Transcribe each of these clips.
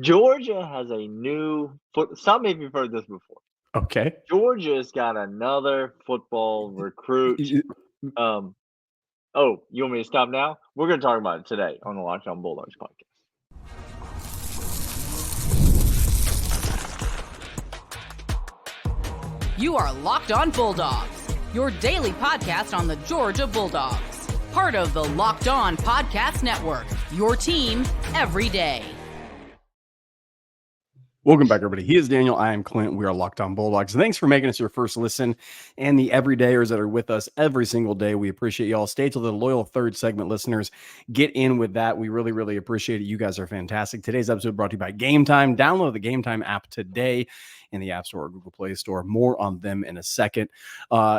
Georgia has a new foot. Stop me if you've heard this before. Okay. Georgia's got another football recruit. Oh, you want me to stop now? We're going to talk about it today on the Locked On Bulldogs podcast. You are Locked On Bulldogs, your daily podcast on the Georgia Bulldogs. Part of the Locked On Podcast Network, your team every day. Welcome back, everybody. He is Daniel. I am Clint. We are Locked On Bulldogs. Thanks for making us your first listen and the everydayers that are with us every single day. We appreciate y'all. Stay till the loyal third segment listeners. Get in with that. We really, really appreciate it. You guys are fantastic. Today's episode brought to you by Game Time. Download the Game Time app today in the App Store or Google Play Store. More on them in a second.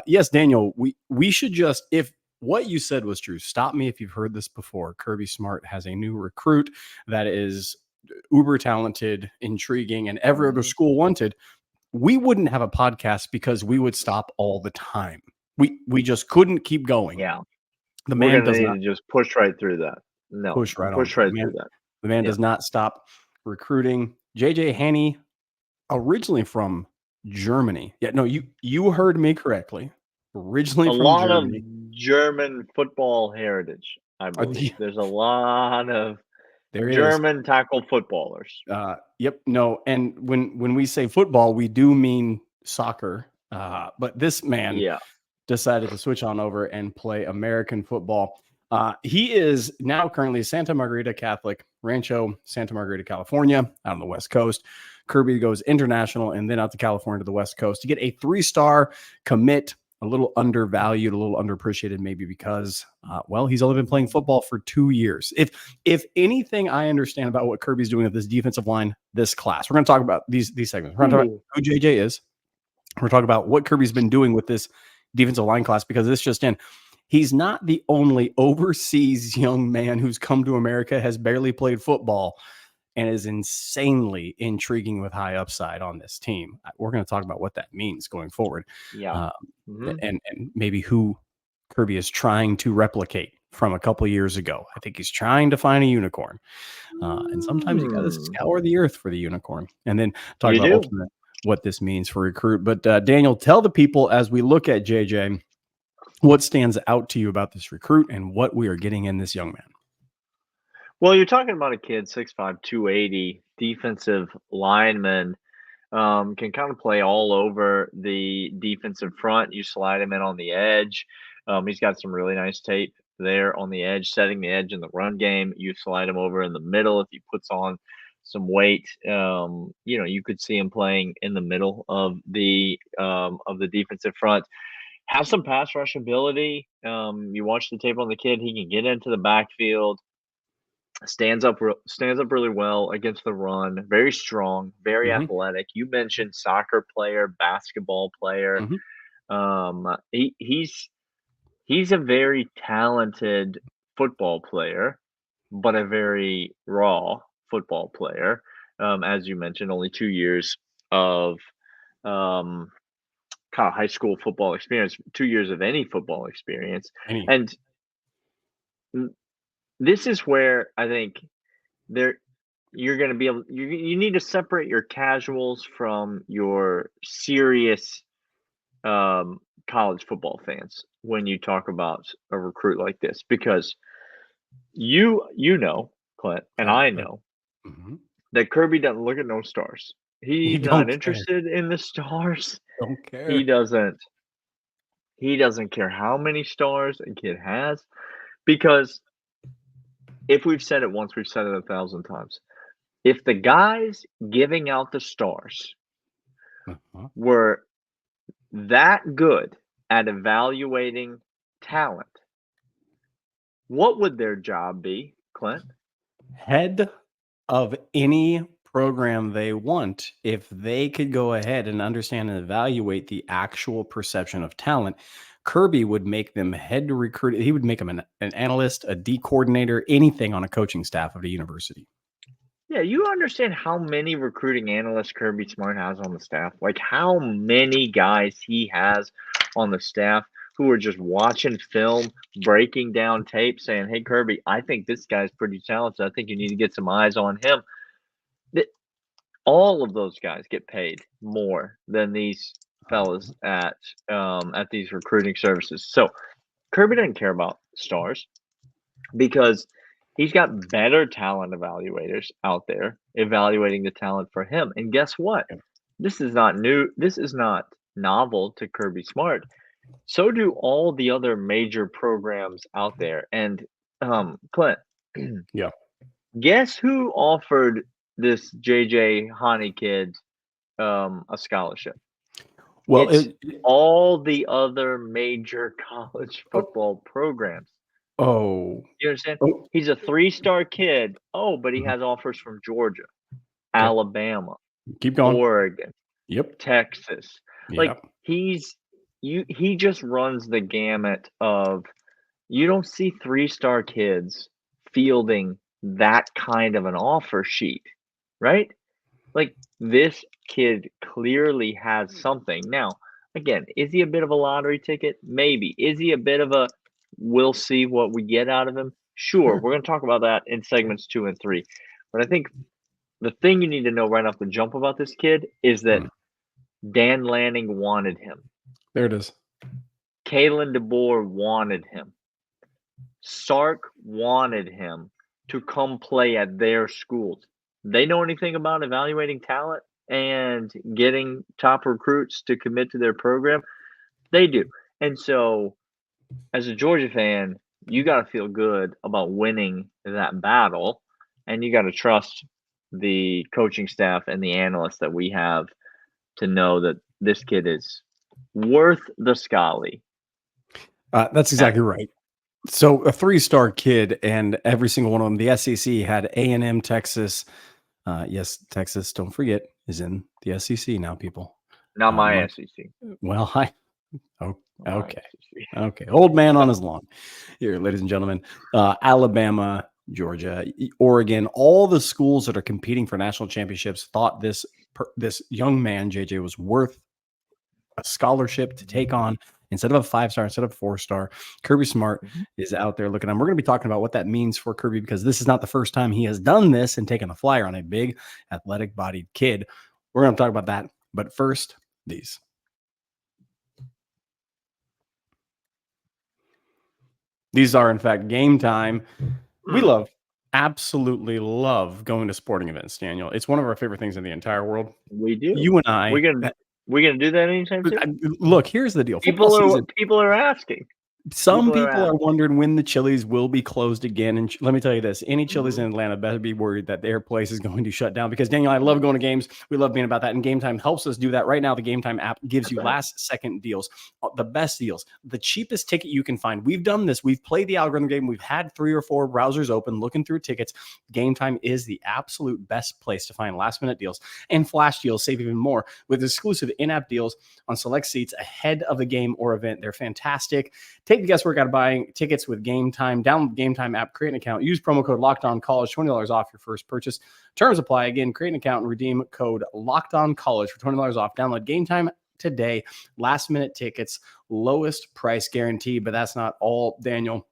Yes, Daniel, we should just, if what you said was true, stop me if you've heard this before. Kirby Smart has a new recruit that is uber talented, intriguing, and every other school wanted. We wouldn't have a podcast because we would stop all the time. We just couldn't keep going. Yeah, the man does not just push right through that. No, push right through that. The man does not stop recruiting. JJ Haney, originally from Germany. Yeah, no, you heard me correctly. Originally from Germany. Of German football heritage, I believe. There's a lot of German tackle footballers. Yep. No. And when we say football, we do mean soccer. But this man decided to switch on over and play American football. He is now currently Santa Margarita Catholic, Rancho Santa Margarita, California, out on the West Coast. Kirby goes international and then out to California to the West Coast to get a 3-star commit. A little undervalued, a little underappreciated, maybe because, he's only been playing football for 2 years. If anything I understand about what Kirby's doing with this defensive line, this class, we're going to talk about these segments. We're going to talk about who JJ is. We're talking about what Kirby's been doing with this defensive line class, because this just in. He's not the only overseas young man who's come to America, has barely played football, and is insanely intriguing with high upside on this team. We're going to talk about what that means going forward. And maybe who Kirby is trying to replicate from a couple of years ago. I think he's trying to find a unicorn. And sometimes you got to scour the earth for the unicorn. And then talk about ultimately what this means for recruit. But Daniel, tell the people, as we look at JJ, what stands out to you about this recruit and what we are getting in this young man. Well, you're talking about a kid, 6'5", 280, defensive lineman, can kind of play all over the defensive front. You slide him in on the edge. He's got some really nice tape there on the edge, setting the edge in the run game. You slide him over in the middle if he puts on some weight. You could see him playing in the middle of the defensive front. Have some pass rush ability. You watch the tape on the kid; he can get into the backfield. Stands up really well against the run. Very strong, very athletic. You mentioned soccer player, basketball player. He's a very talented football player, but a very raw football player. As you mentioned, only 2 years of kind of high school football experience, 2 years of any football experience, and this is where I think you're going to be able. You need to separate your casuals from your serious college football fans when you talk about a recruit like this, because you know, Clint, and I know that Kirby doesn't look at no stars. He's not interested in the stars. Don't care. He doesn't care how many stars a kid has, because if we've said it once, we've said it 1,000 times. If the guys giving out the stars were that good at evaluating talent, what would their job be, Clint? Head of any program they want. If they could go ahead and understand and evaluate the actual perception of talent, Kirby would make them head to recruit. He would make them an analyst, a D coordinator, anything on a coaching staff of the university. Yeah, you understand how many recruiting analysts Kirby Smart has on the staff? Like how many guys he has on the staff who are just watching film, breaking down tape, saying, hey, Kirby, I think this guy's pretty talented. I think you need to get some eyes on him. All of those guys get paid more than these fellas at these recruiting services. So Kirby doesn't care about stars because he's got better talent evaluators out there evaluating the talent for him. And guess what? This is not new. This is not novel to Kirby Smart. So do all the other major programs out there. And Clint, Yeah. guess who offered this JJ Hani kid a scholarship? Well, It's all the other major college football programs. Oh, You understand? oh, He's a 3-star kid. Oh, but he has offers from Georgia, okay. Alabama, Keep going. Oregon, Yep. Texas. Like Yep. he just runs the gamut of you don't see 3-star kids fielding that kind of an offer sheet, right? Like this kid clearly has something. Now, again, is he a bit of a lottery ticket? Maybe. Is he a bit of a we'll see what we get out of him? Sure. We're going to talk about that in segments 2 and 3. But I think the thing you need to know right off the jump about this kid is that Dan Lanning wanted him. There it is. Kalen DeBoer wanted him. Sark wanted him to come play at their schools. They know anything about evaluating talent and getting top recruits to commit to their program? They do. And so, as a Georgia fan, you got to feel good about winning that battle, and you got to trust the coaching staff and the analysts that we have to know that this kid is worth the Scully. That's exactly right. So a 3-star kid, and every single one of them, the SEC had A&M, Texas. Yes, Texas, don't forget, is in the SEC now, people. Not my SEC. Well, okay. Okay. Old man on his lawn here, ladies and gentlemen. Alabama, Georgia, Oregon, all the schools that are competing for national championships thought this young man, JJ, was worth a scholarship to take on. Instead of a 5-star, instead of 4-star, Kirby Smart is out there looking at him. We're going to be talking about what that means for Kirby because this is not the first time he has done this and taken a flyer on a big, athletic-bodied kid. We're going to talk about that. But first, these. These are, in fact, Game Time. We absolutely love going to sporting events, Daniel. It's one of our favorite things in the entire world. We do. You and I. We're gonna do that anytime soon. Look, here's the deal. People are asking. Some people are wondering when the Chili's will be closed again. And let me tell you this, any Chili's in Atlanta better be worried that their place is going to shut down because Daniel, I love going to games. We love being about that. And Game Time helps us do that. Right now, the Game Time app gives you last second deals, the best deals, the cheapest ticket you can find. We've done this. We've played the algorithm game. We've had 3 or 4 browsers open looking through tickets. Game Time is the absolute best place to find last minute deals and flash deals. Save even more with exclusive in-app deals on select seats ahead of the game or event. They're fantastic. Take the guesswork out of buying tickets with Game Time. Download the Game Time app, create an account, use promo code LOCKEDONCollege, $20 off your first purchase. Terms apply. Again, create an account and redeem code LOCKEDONCollege for $20 off. Download Game Time today. Last minute tickets, lowest price guarantee. But that's not all, Daniel.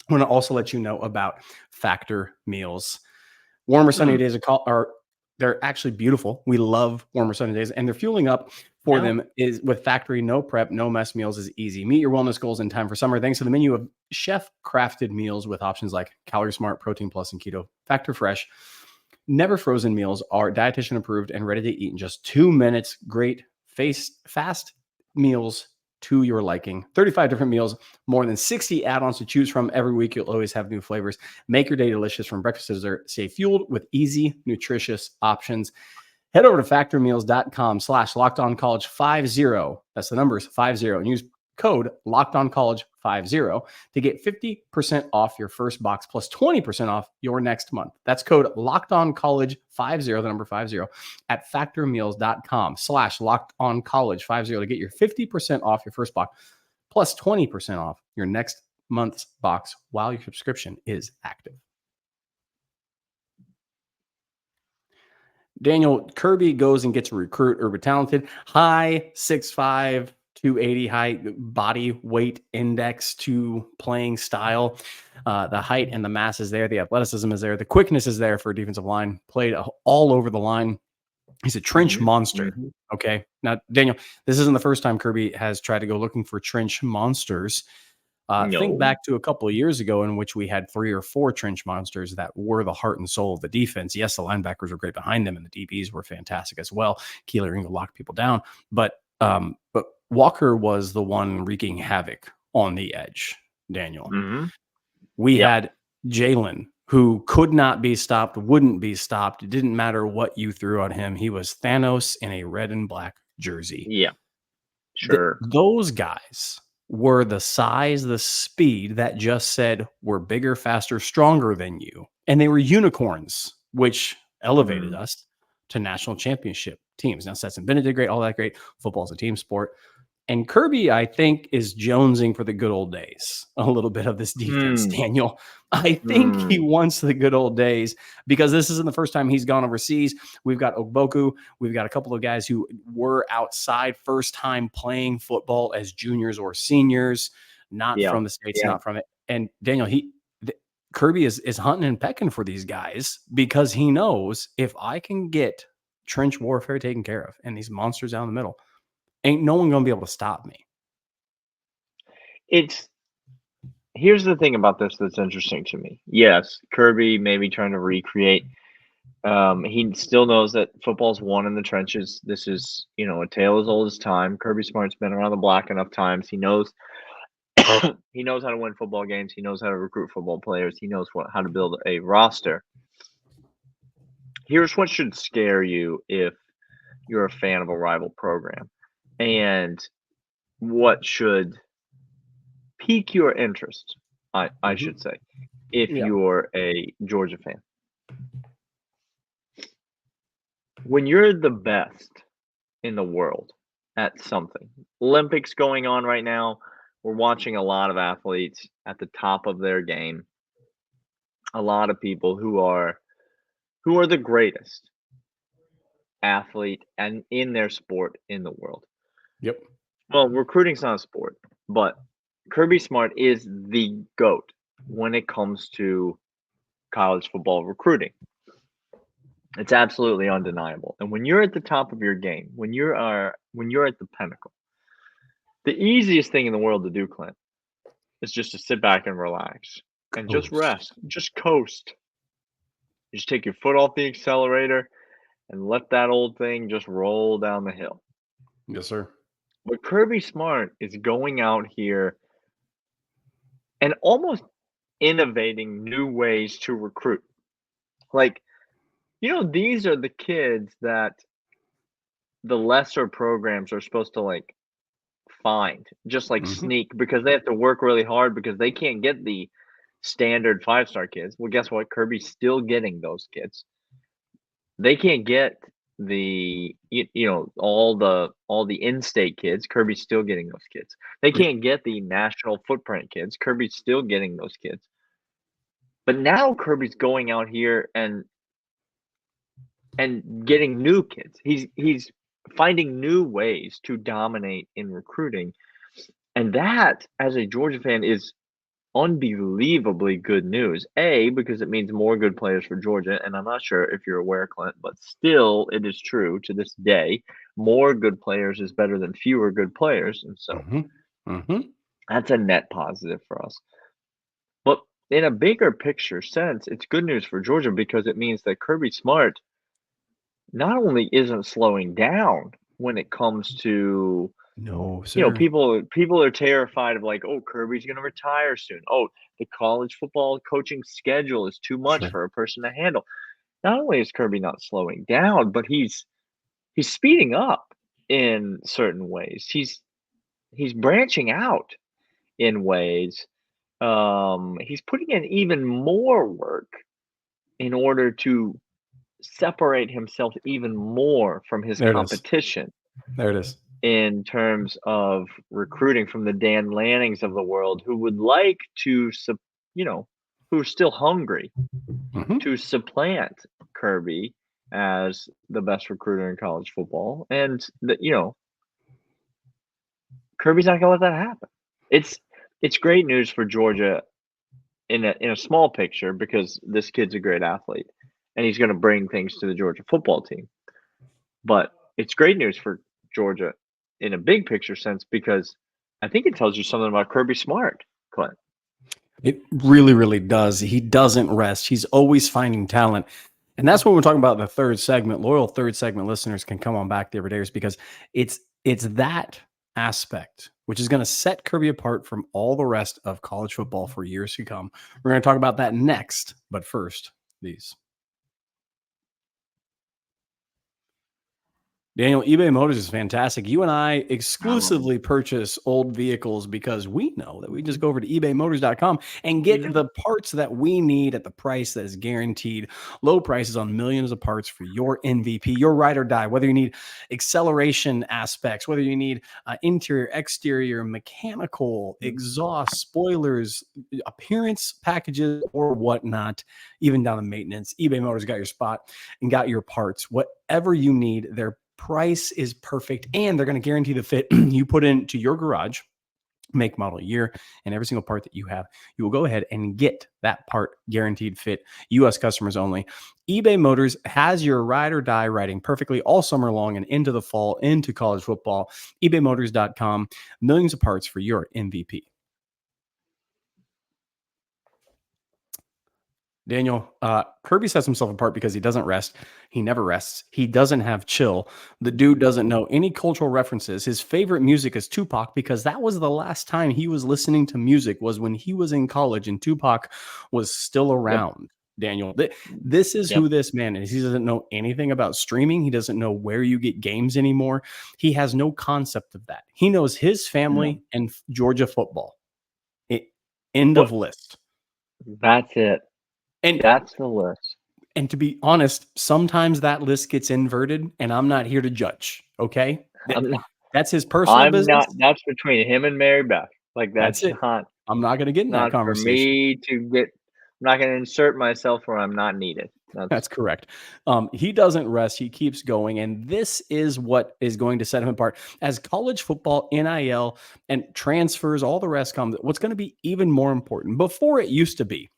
I want to also let you know about Factor meals. Warmer sunny days they're actually beautiful. We love warmer sunny days, and they're fueling up for them is with Factory. No prep, no mess meals is easy. Meet your wellness goals in time for summer thanks to the menu of chef-crafted meals with options like Calorie Smart, Protein Plus, and Keto. Factor Fresh, never frozen meals are dietitian approved and ready to eat in just 2 minutes. Great fast meals to your liking. 35 different meals, more than 60 add-ons to choose from. Every week, you'll always have new flavors. Make your day delicious from breakfast to dessert. Stay fueled with easy, nutritious options. Head over to factormeals.com/LockedOnCollege50. That's the numbers 50 and use code LockedOnCollege50 to get 50% off your first box plus 20% off your next month. That's code LockedOnCollege50, the number 50 at factormeals.com/LockedOnCollege50 to get your 50% off your first box plus 20% off your next month's box while your subscription is active. Daniel, Kirby goes and gets a recruit, uber talented, high 6'5", 280 height, body weight index to playing style. The height and the mass is there. The athleticism is there. The quickness is there for a defensive line. Played all over the line. He's a trench monster. Okay. Now, Daniel, this isn't the first time Kirby has tried to go looking for trench monsters. Think back to a couple of years ago in which we had 3 or 4 trench monsters that were the heart and soul of the defense. Yes, the linebackers were great behind them, and the DBs were fantastic as well. Keeler Ingle locked people down, but Walker was the one wreaking havoc on the edge. Daniel, we had Jalen, who could not be stopped, wouldn't be stopped. It didn't matter what you threw at him. He was Thanos in a red and black jersey. Yeah, sure. Those guys were the size, the speed that just said, we're bigger, faster, stronger than you. And they were unicorns, which elevated us to national championship teams. Now, Stetson Bennett did great, all that great. Football's a team sport. And Kirby, I think, is jonesing for the good old days. A little bit of this defense, Daniel. I think he wants the good old days because this isn't the first time he's gone overseas. We've got Ogboku. We've got a couple of guys who were outside first time playing football as juniors or seniors, not from the States, not from it. And Daniel, Kirby is hunting and pecking for these guys because he knows if I can get trench warfare taken care of and these monsters down the middle, ain't no one going to be able to stop me. Here's the thing about this that's interesting to me. Yes, Kirby may be trying to recreate. He still knows that football's won in the trenches. This is, a tale as old as time. Kirby Smart's been around the block enough times. He knows he knows how to win football games. He knows how to recruit football players. He knows how to build a roster. Here's what should scare you if you're a fan of a rival program. And what should pique your interest, I should say, if you're a Georgia fan. When you're the best in the world at something, Olympics going on right now, we're watching a lot of athletes at the top of their game, a lot of people who are the greatest athlete and in their sport in the world. Yep. Well, recruiting's not a sport, but Kirby Smart is the GOAT when it comes to college football recruiting. It's absolutely undeniable. And when you're at the top of your game, when you're at the pinnacle, the easiest thing in the world to do, Clint, is just to sit back and relax and just rest, just coast. You just take your foot off the accelerator and let that old thing just roll down the hill. Yes, sir. But Kirby Smart is going out here and almost innovating new ways to recruit. Like, these are the kids that the lesser programs are supposed to find, just sneak, because they have to work really hard because they can't get the standard 5-star kids. Well, guess what? Kirby's still getting those kids. They can't get the all the in-state kids. Kirby's still getting those kids. They can't get the national footprint kids. Kirby's still getting those kids. But now Kirby's going out here and getting new kids. He's finding new ways to dominate in recruiting. And that, as a Georgia fan, is unbelievably good news. A, because it means more good players for Georgia. And I'm not sure if you're aware, Clint, but still it is true to this day. More good players is better than fewer good players. And so that's a net positive for us. But in a bigger picture sense, it's good news for Georgia because it means that Kirby Smart not only isn't slowing down when it comes to people are terrified of Kirby's going to retire soon. Oh, the college football coaching schedule is too much for a person to handle. Not only is Kirby not slowing down, but he's speeding up in certain ways. He's branching out in ways. He's putting in even more work in order to separate himself even more from his competition. There it is. In terms of recruiting from the Dan Lannings of the world, who would like to, who's still hungry to supplant Kirby as the best recruiter in college football. And, Kirby's not going to let that happen. It's great news for Georgia in a small picture because this kid's a great athlete and he's going to bring things to the Georgia football team. But it's great news for Georgia in a big picture sense because I think it tells you something about Kirby Smart, Clint. It really, really does. He doesn't rest. He's always finding talent. And that's what we're talking about in the third segment. Loyal third segment listeners can come on back the every days because it's that aspect which is going to set Kirby apart from all the rest of college football for years to come. We're going to talk about that next, but first, these. Daniel, eBay Motors is fantastic. You and I exclusively purchase old vehicles because we know that we just go over to ebaymotors.com and get the parts that we need at the price that is guaranteed. Low prices on millions of parts for your MVP, your ride or die, whether you need acceleration aspects, whether you need interior, exterior, mechanical, exhaust, spoilers, appearance packages, or whatnot, even down to maintenance. eBay Motors got your spot and got your parts. Whatever you need, they're price is perfect, and they're going to guarantee the fit you put into your garage, make, model, year, and every single part that you have. You will go ahead and get that part guaranteed fit. U.S. customers only. eBay Motors has your ride or die riding perfectly all summer long and into the fall, into college football. ebaymotors.com. Millions of parts for your MVP. Daniel, Kirby sets himself apart because he doesn't rest. He never rests. He doesn't have chill. The dude doesn't know any cultural references. His favorite music is Tupac because that was the last time he was listening to music was when he was in college and Tupac was still around. Yep. Daniel, this is who this man is. He doesn't know anything about streaming. He doesn't know where you get games anymore. He has no concept of that. He knows his family and Georgia football. End of list. That's it. And that's the list. And to be honest, sometimes that list gets inverted, and I'm not here to judge. Okay, that's his personal business. That's between him and Mary Beth. Like that's it. not. I'm not going to get in that conversation. For me to get. I'm not going to insert myself where I'm not needed. That's correct. He doesn't rest. He keeps going. And this is what is going to set him apart. As college football, NIL, and transfers, all the rest come, what's going to be even more important before it used to be.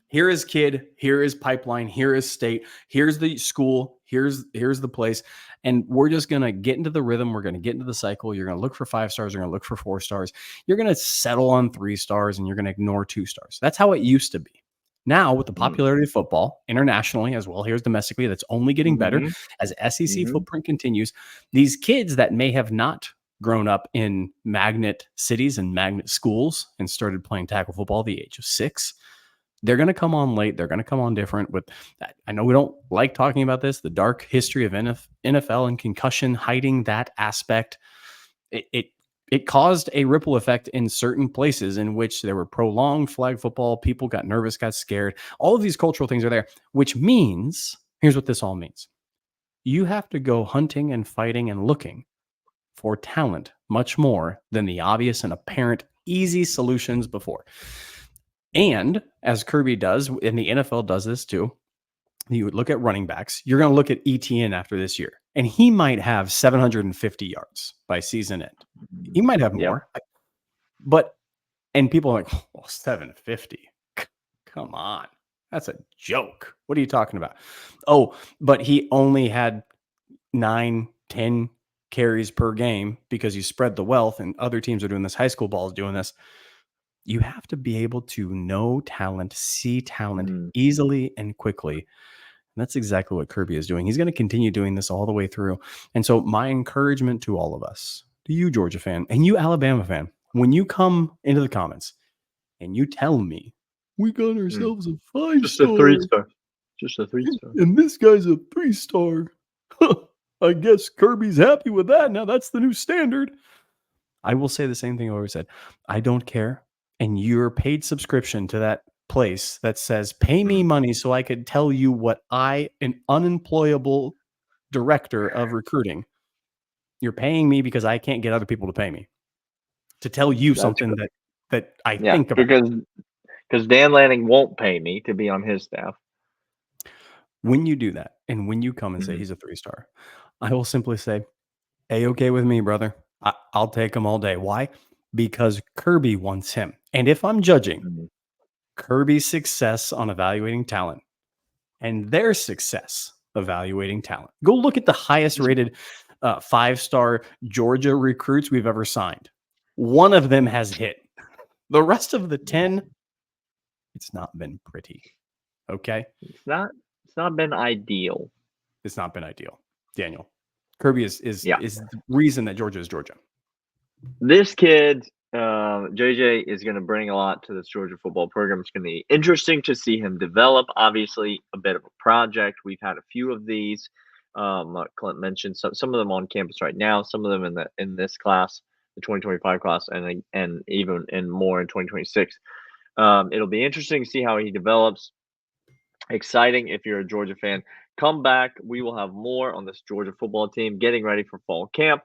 Here is kid, here is pipeline, here is state, here's the school, here's the place. And we're just going to get into the rhythm. We're going to get into the cycle. You're going to look for 5 stars. You're going to look for 4 stars. You're going to settle on 3 stars and you're going to ignore 2 stars. That's how it used to be. Now, with the popularity of football internationally as well, here's domestically, that's only getting better as SEC footprint continues. These kids that may have not grown up in magnet cities and magnet schools and started playing tackle football at the age of 6, they're going to come on late. They're going to come on different. With I know we don't like talking about this, the dark history of NFL and concussion, hiding that aspect. It caused a ripple effect in certain places in which there were prolonged flag football. People got nervous, got scared. All of these cultural things are there, which means, here's what this all means. You have to go hunting and fighting and looking for talent much more than the obvious and apparent easy solutions before. And as Kirby does, and the NFL does this too, you would look at running backs. You're going to look at ETN after this year, and he might have 750 yards by season end. He might have more. And people are like, 750. Come on. That's a joke. What are you talking about? Oh, but he only had 9, 10 carries per game because you spread the wealth, and other teams are doing this. High school ball is doing this. You have to be able to know talent, see talent easily and quickly. And that's exactly what Kirby is doing. He's going to continue doing this all the way through. And so my encouragement to all of us, to you, Georgia fan, and you, Alabama fan, when you come into the comments and you tell me, we got ourselves a 5-star. Just a 3-star. Just a 3-star. And this guy's a 3-star. I guess Kirby's happy with that. Now that's the new standard. I will say the same thing I always said. I don't care. And your paid subscription to that place that says, pay me money so I could tell you what an unemployable director of recruiting, you're paying me because I can't get other people to pay me to tell you something that I think about. Because Dan Lanning won't pay me to be on his staff. When you do that, and when you come and say he's a 3-star, I will simply say, A-okay with me, brother. I'll take him all day. Why? Because Kirby wants him. And if I'm judging Kirby's success on evaluating talent and their success evaluating talent. Go look at the highest rated 5-star Georgia recruits we've ever signed. One of them has hit. The rest of the 10, it's not been pretty. Okay? It's not been ideal. It's not been ideal. Daniel, Kirby is the reason that Georgia is Georgia. This kid, JJ, is going to bring a lot to this Georgia football program. It's going to be interesting to see him develop. Obviously, a bit of a project. We've had a few of these. Clint mentioned some of them on campus right now. Some of them in this class, the 2025 class, and even more in 2026. It'll be interesting to see how he develops. Exciting if you're a Georgia fan. Come back. We will have more on this Georgia football team getting ready for fall camp.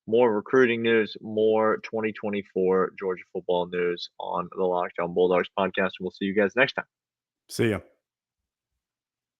More recruiting news, more 2024 Georgia football news on the Locked On Bulldogs podcast. We'll see you guys next time. See ya.